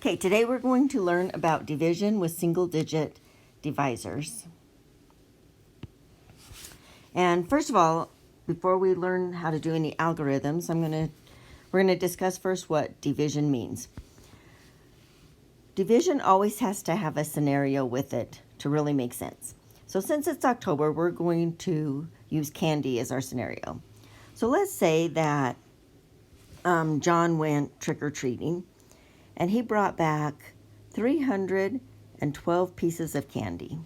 Okay, today we're going to learn about division with single-digit divisors. And first of all, before we learn how to do any algorithms, we're going to discuss first what division means. Division always has to have a scenario with it to really make sense. So since it's October, we're going to use candy as our scenario. So let's say that John went trick-or-treating and he brought back 312 pieces of candy.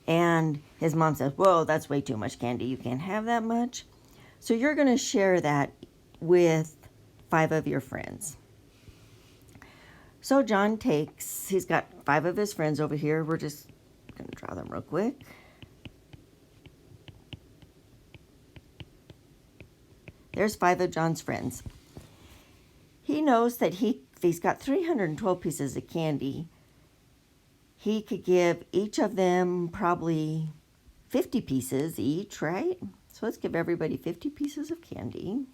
And his mom says, whoa, that's way too much candy. You can't have that much. So you're going to share that with 5 of your friends. So John he's got 5 of his friends over here. We're just going to draw them real quick. There's 5 of John's friends. He knows that if he's got 312 pieces of candy, he could give each of them probably 50 pieces each, right? So let's give everybody 50 pieces of candy.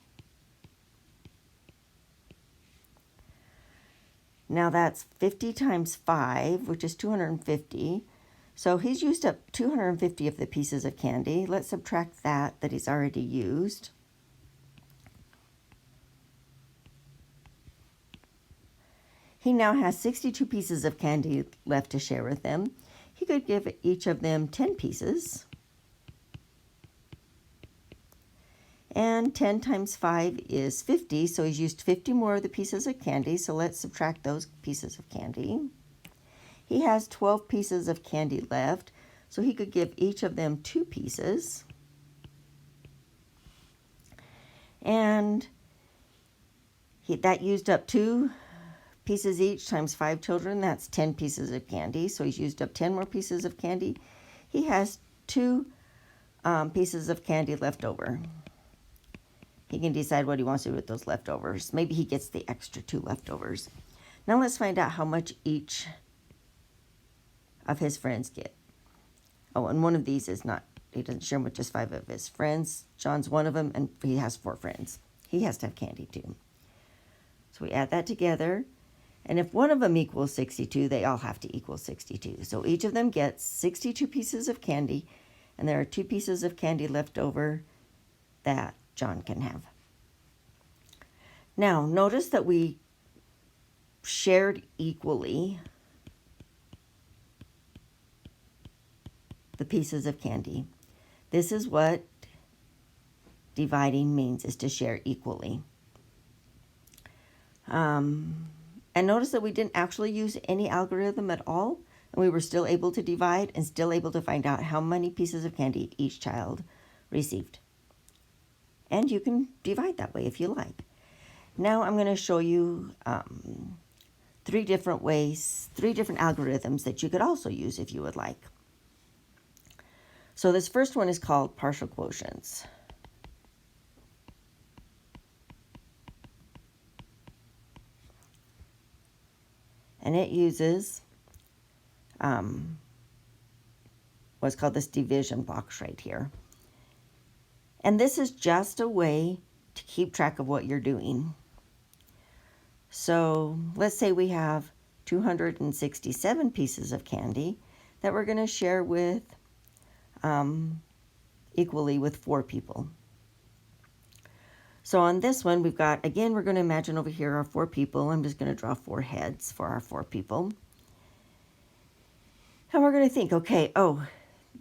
Now that's 50 times 5, which is 250. So he's used up 250 of the pieces of candy. Let's subtract that he's already used. He now has 62 pieces of candy left to share with them. He could give each of them 10 pieces. And 10 times 5 is 50, so he's used 50 more of the pieces of candy, so let's subtract those pieces of candy. He has 12 pieces of candy left, so he could give each of them 2 pieces. And that used up 2 pieces each times 5 children, that's 10 pieces of candy. So he's used up 10 more pieces of candy. He has 2 pieces of candy left over. He can decide what he wants to do with those leftovers. Maybe he gets the extra 2 leftovers. Now let's find out how much each of his friends get. Oh, and one of these is not, he doesn't share with just 5 of his friends. John's one of them, and he has 4 friends. He has to have candy too. So we add that together. And if one of them equals 62, they all have to equal 62. So each of them gets 62 pieces of candy, and there are 2 pieces of candy left over that John can have. Now, notice that we shared equally the pieces of candy. This is what dividing means, is to share equally. And notice that we didn't actually use any algorithm at all, and we were still able to divide and still able to find out how many pieces of candy each child received. And you can divide that way if you like. Now I'm going to show you 3 different ways, 3 different algorithms that you could also use if you would like. So this first one is called partial quotients. And it uses what's called this division box right here. And this is just a way to keep track of what you're doing. So let's say we have 267 pieces of candy that we're going to share with equally with 4 people. So on this one, we've got, again, we're going to imagine over here our 4 people. I'm just going to draw 4 heads for our 4 people. And we're going to think, okay,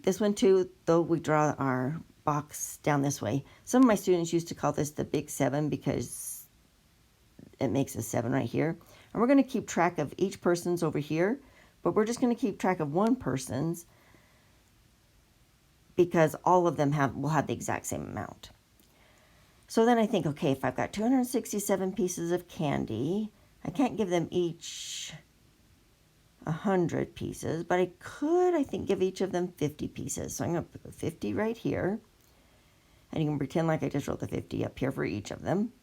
this one too, though we draw our box down this way. Some of my students used to call this the big 7 because it makes a 7 right here. And we're going to keep track of each person's over here, but we're just going to keep track of one person's because all of them will have the exact same amount. So then I think, okay, if I've got 267 pieces of candy, I can't give them each 100 pieces, but I could, I think, give each of them 50 pieces. So I'm going to put 50 right here. And you can pretend like I just wrote the 50 up here for each of them.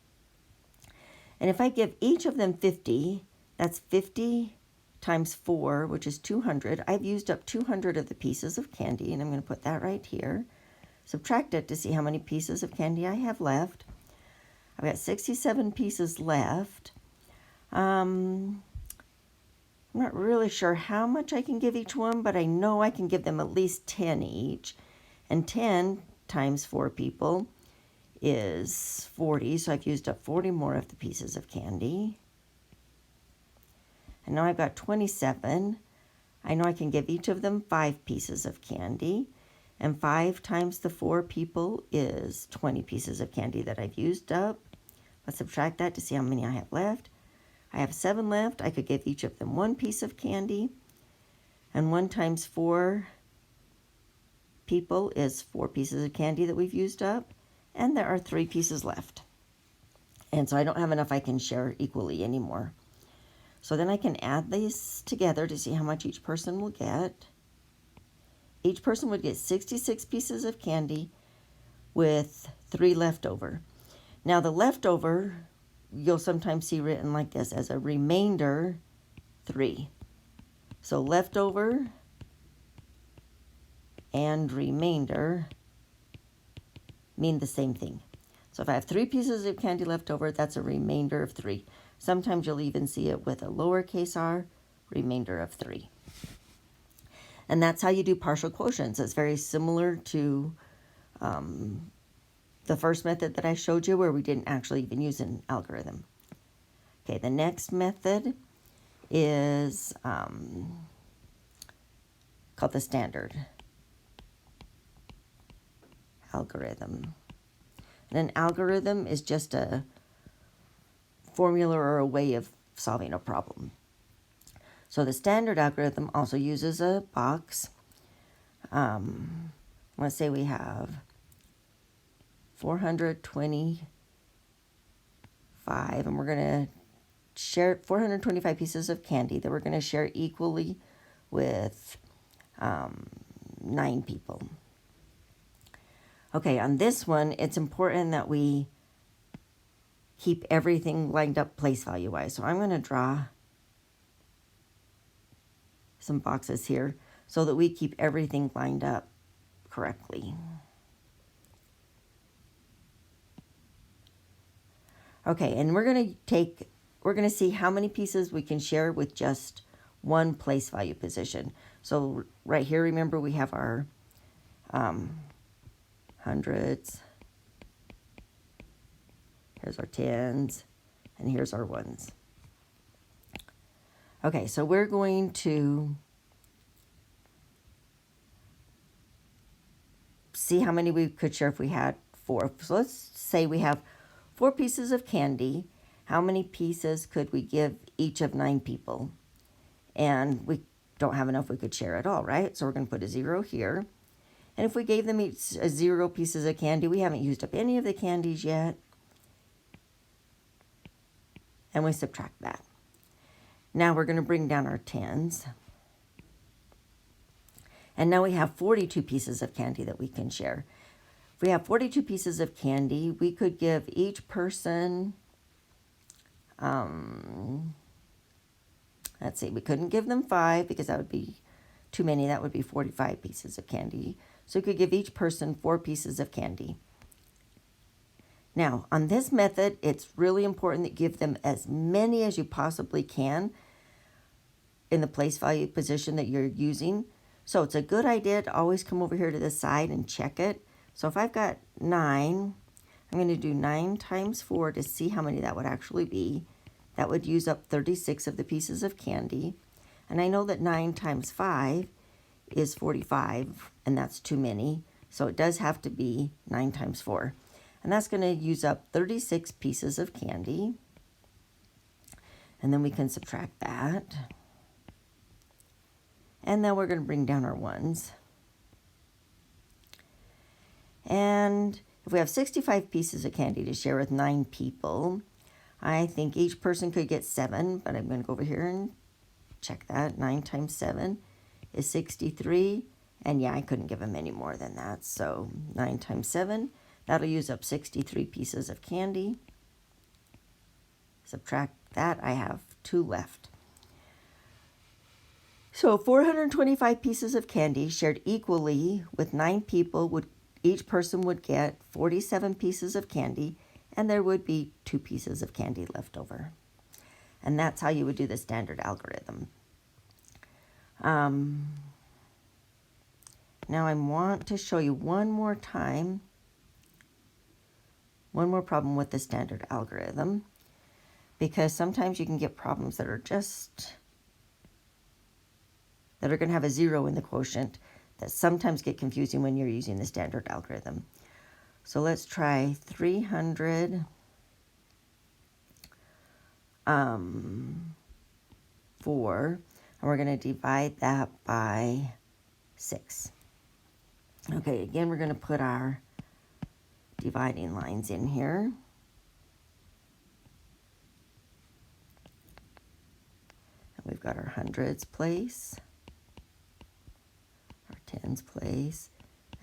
And if I give each of them 50, that's 50 times 4, which is 200. I've used up 200 of the pieces of candy, and I'm going to put that right here. Subtract it to see how many pieces of candy I have left. I've got 67 pieces left. I'm not really sure how much I can give each one, but I know I can give them at least 10 each. And 10 times 4 people is 40, so I've used up 40 more of the pieces of candy. And now I've got 27. I know I can give each of them 5 pieces of candy. And 5 times the 4 people is 20 pieces of candy that I've used up. Let's subtract that to see how many I have left. I have 7 left. I could give each of them 1 piece of candy. And 1 times 4 people is 4 pieces of candy that we've used up. And there are 3 pieces left. And so I don't have enough I can share equally anymore. So then I can add these together to see how much each person will get. Each person would get 66 pieces of candy with 3 left over. Now the leftover, you'll sometimes see written like this as a remainder 3. So leftover and remainder mean the same thing. So if I have 3 pieces of candy left over, that's a remainder of 3. Sometimes you'll even see it with a lowercase r, remainder of 3. And that's how you do partial quotients. It's very similar to the first method that I showed you where we didn't actually even use an algorithm. Okay, the next method is called the standard algorithm. And an algorithm is just a formula or a way of solving a problem. So the standard algorithm also uses a box. Let's say we have 425, and we're going to share 425 pieces of candy that we're going to share equally with 9 people. Okay, on this one, it's important that we keep everything lined up place value wise. So I'm going to draw some boxes here so that we keep everything lined up correctly. Okay, and we're going to see how many pieces we can share with just one place value position. So right here, remember we have our hundreds. Here's our tens, and here's our ones. Okay, so we're going to see how many we could share if we had 4. So let's say we have 4 pieces of candy. How many pieces could we give each of 9 people? And we don't have enough we could share at all, right? So we're going to put a 0 here. And if we gave them each 0 pieces of candy, we haven't used up any of the candies yet. And we subtract that. Now we're going to bring down our tens. And now we have 42 pieces of candy that we can share. If we have 42 pieces of candy, we could give each person, let's see, we couldn't give them 5 because that would be too many. That would be 45 pieces of candy. So we could give each person 4 pieces of candy. Now, on this method, it's really important that you give them as many as you possibly can in the place value position that you're using. So it's a good idea to always come over here to the side and check it. So if I've got 9, I'm going to do 9 times 4 to see how many that would actually be. That would use up 36 of the pieces of candy. And I know that 9 times 5 is 45, and that's too many. So it does have to be 9 times 4. And that's going to use up 36 pieces of candy. And then we can subtract that. And then we're going to bring down our ones. And if we have 65 pieces of candy to share with 9 people, I think each person could get 7. But I'm going to go over here and check that. 9 times 7 is 63. And yeah, I couldn't give them any more than that. So 9 times 7. That'll use up 63 pieces of candy. Subtract that, I have 2 left. So 425 pieces of candy shared equally with 9 people, each person would get 47 pieces of candy, and there would be 2 pieces of candy left over. And that's how you would do the standard algorithm. Now I want to show you one more time, one more problem with the standard algorithm, because sometimes you can get problems that are going to have a 0 in the quotient that sometimes get confusing when you're using the standard algorithm. So let's try 300 4, and we're going to divide that by 6. Okay, again, we're going to put our dividing lines in here. And we've got our hundreds place, our tens place,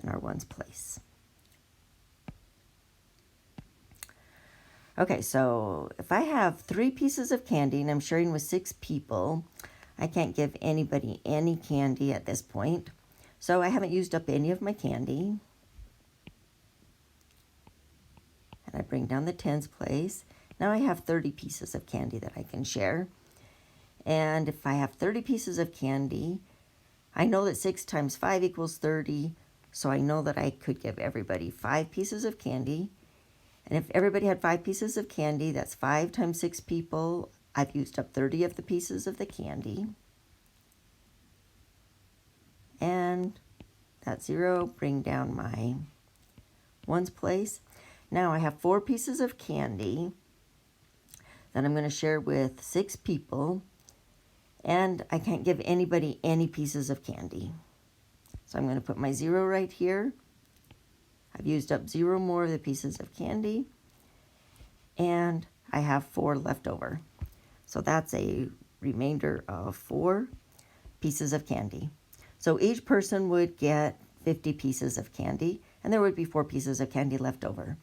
and our ones place. Okay, so if I have 3 pieces of candy and I'm sharing with 6 people, I can't give anybody any candy at this point. So I haven't used up any of my candy. And I bring down the tens place. Now I have 30 pieces of candy that I can share. And if I have 30 pieces of candy, I know that 6 times 5 equals 30. So I know that I could give everybody 5 pieces of candy. And if everybody had 5 pieces of candy, that's 5 times 6 people. I've used up 30 of the pieces of the candy. And that's 0, bring down my ones place. Now I have 4 pieces of candy that I'm going to share with 6 people, and I can't give anybody any pieces of candy. So I'm going to put my 0 right here. I've used up 0 more of the pieces of candy, and I have 4 left over. So that's a remainder of 4 pieces of candy. So each person would get 50 pieces of candy, and there would be 4 pieces of candy left over.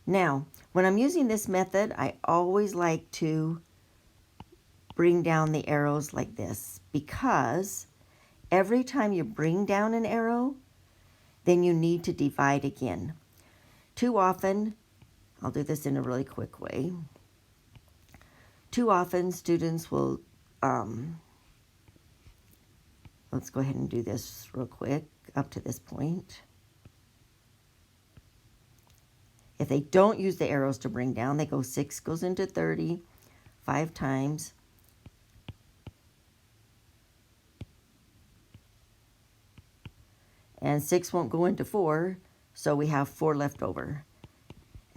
Now, when I'm using this method, I always like to bring down the arrows like this, because every time you bring down an arrow, then you need to divide again. Too often, I'll do this in a really quick way. Too often, students will, let's go ahead and do this real quick up to this point. If they don't use the arrows to bring down, they go 6 goes into 30, 5 times. And 6 won't go into 4, so we have 4 left over.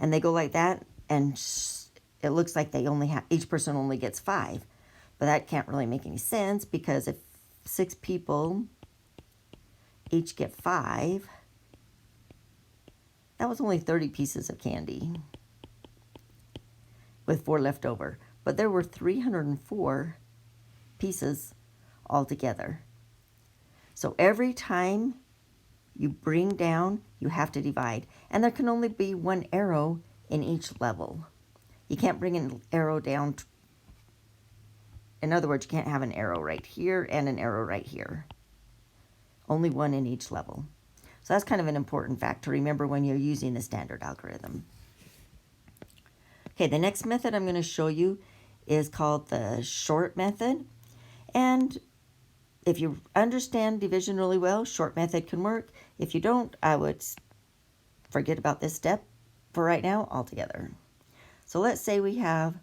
And they go like that, and it looks like they only have, each person only gets 5. But that can't really make any sense, because if 6 people each get 5, that was only 30 pieces of candy with 4 left over. But there were 304 pieces altogether. So every time you bring down, you have to divide. And there can only be 1 arrow in each level. You can't bring an arrow down. In other words, you can't have an arrow right here and an arrow right here. Only 1 in each level. So that's kind of an important fact to remember when you're using the standard algorithm. Okay, the next method I'm going to show you is called the short method. And if you understand division really well, short method can work. If you don't, I would forget about this step for right now altogether. So let's say we have,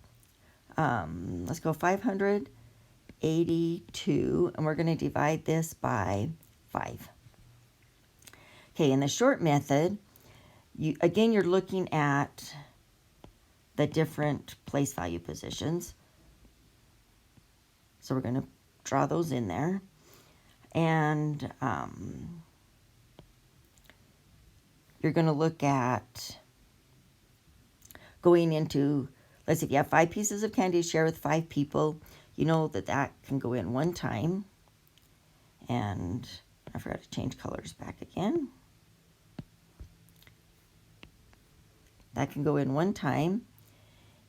let's go 582, and we're going to divide this by 5. Okay, in the short method, you're looking at the different place value positions. So we're going to draw those in there. And you're going to look at going into, let's say if you have 5 pieces of candy to share with 5 people, you know that that can go in 1 time. And I forgot to change colors back again. That can go in 1 time.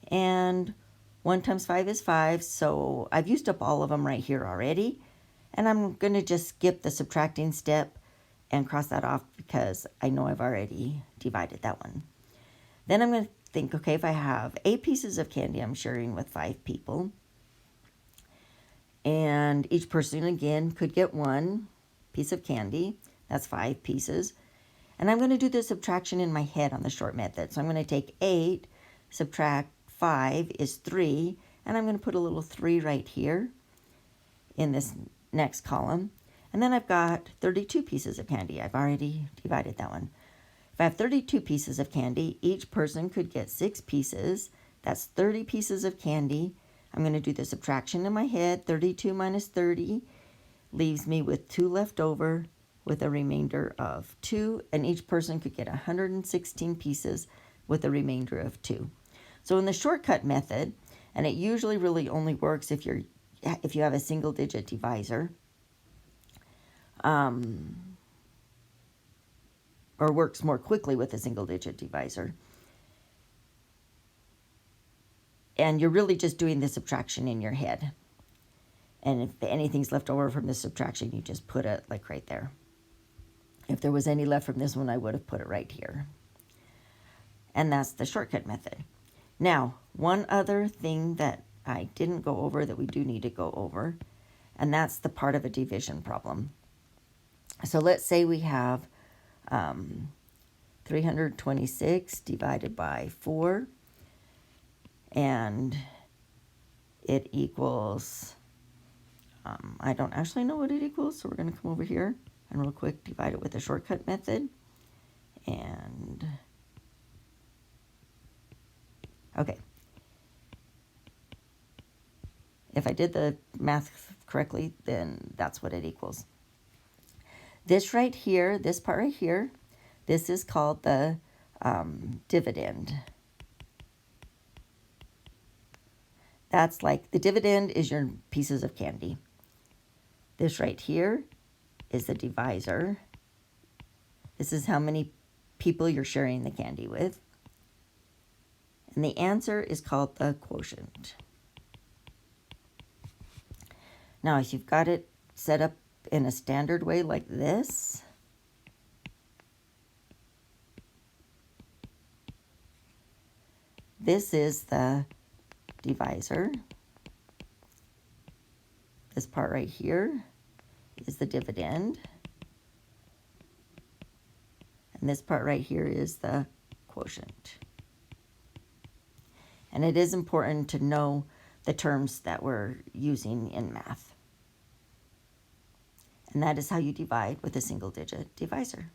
And 1 times 5 is 5, so I've used up all of them right here already. And I'm going to just skip the subtracting step and cross that off because I know I've already divided that one. Then think, okay, if I have 8 pieces of candy I'm sharing with 5 people, and each person again could get 1 piece of candy, that's 5 pieces. And I'm going to do the subtraction in my head on the short method. So I'm going to take 8, subtract 5 is 3, and I'm going to put a little 3 right here in this next column. And then I've got 32 pieces of candy. I've already divided that one. If I have 32 pieces of candy, each person could get 6 pieces. That's 30 pieces of candy. I'm going to do the subtraction in my head. 32 minus 30 leaves me with 2 left over, with a remainder of 2, and each person could get 116 pieces with a remainder of 2. So in the shortcut method, and it usually really only works if you have a single digit divisor, or works more quickly with a single digit divisor, and you're really just doing the subtraction in your head. And if anything's left over from the subtraction, you just put it like right there. If there was any left from this one, I would have put it right here. And that's the shortcut method. Now, one other thing that I didn't go over that we do need to go over, and that's the part of a division problem. So let's say we have 326 divided by 4, and it equals, I don't actually know what it equals, so we're going to come over here and real quick divide it with the shortcut method. And okay, if I did the math correctly, then that's what it equals. This right here, this part right here, this is called the dividend. That's like, the dividend is your pieces of candy. This right here is the divisor. This is how many people you're sharing the candy with. And the answer is called the quotient. Now, if you've got it set up in a standard way like this, this is the divisor. This part right here is the dividend. And this part right here is the quotient. And it is important to know the terms that we're using in math. And that is how you divide with a single digit divisor.